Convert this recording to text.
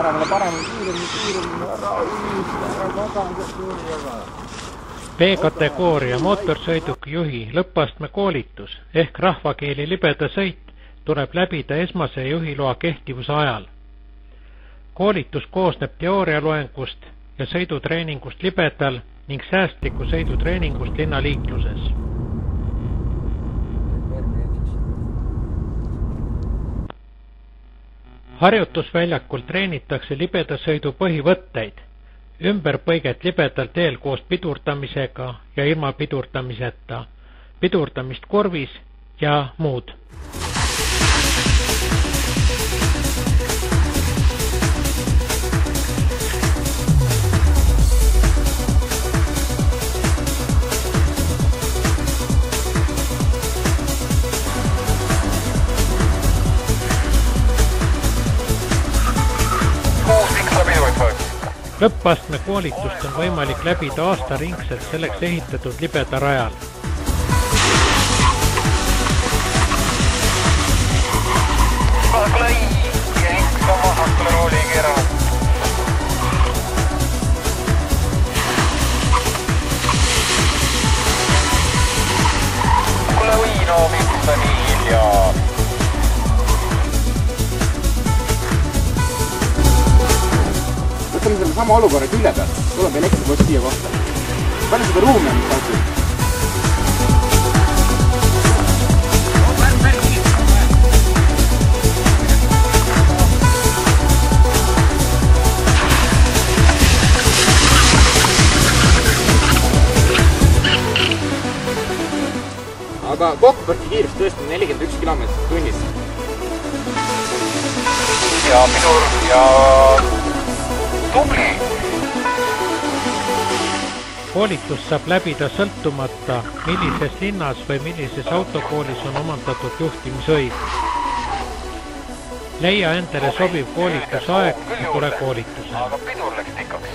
paremini, kiiremini, ära maga, kurjaga. B-kategooria mootorsõiduki juhi lõppastme koolitus ehk rahvakeeli libeda sõit tuleb läbida esmase juhiloa kehtivuse ajal. Koolitus koosneb teoorialoengust ja sõidutreeningust libedal ning säästliku sõidutreeningust linnaliikluses. Harjutusväljakul treenitakse libedasõidu põhivõtteid, ümberpõiget libedal teel koos pidurdamisega ja ilma pidurdamiseta, pidurdamist kurvis ja muud. Lõppastme koolitust on võimalik läbida aastaringselt selleks ehitatud libeda rajal. Lai ja ikka mahakule rooli keeranud. Kuule Uino, miks sa nii hilja? Võtame selle sama olukorra külje pealt, tuleb elektripost siia kohta. Palju seda ruumi on, mis tahtsid? Aga kokkuvõrki kiirus tõesti 41 km tunnis. Ja pidur ja tubli. Koolitus saab läbida sõltumata, millises linnas või millises autokoolis on omandatud juhtimisõigus. Leia endale sobiv koolitusaeg ja tule koolitusele. Aga pidur läks tikaks.